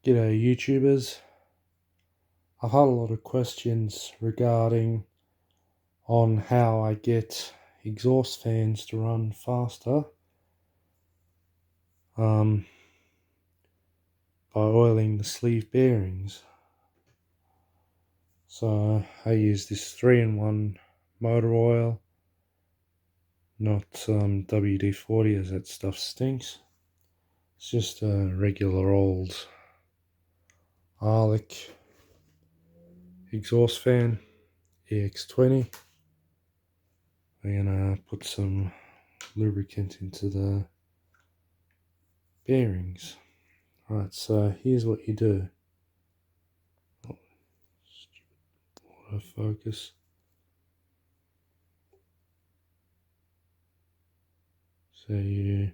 G'day YouTubers. I've had a lot of questions regarding on how I get exhaust fans to run faster by oiling the sleeve bearings. So I use this 3-in-1 motor oil, not WD-40 as that stuff stinks. It's just a regular old Arlic exhaust fan, EX20. We're gonna put some lubricant into the bearings. Right, so here's what you do. Oh, stupid autofocus. So you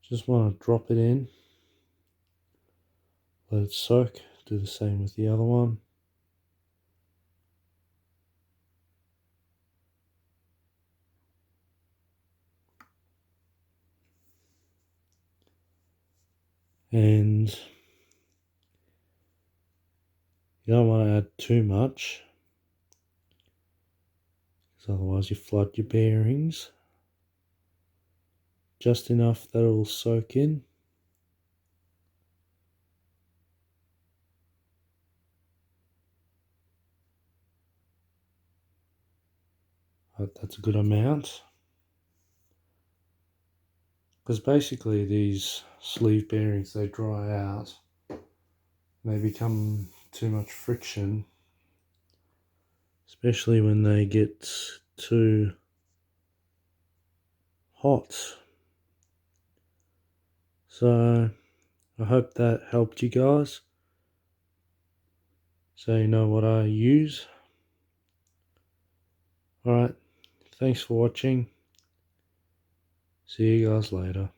just want to drop it in, let it soak, do the same with the other one. And you don't want to add too much, because otherwise you flood your bearings. Just enough that it will soak in. That's a good amount. Because basically these sleeve bearings, they dry out. They become too much friction, especially when they get too hot. So I hope that helped you guys, so you know what I use. Alright, thanks for watching. See you guys later.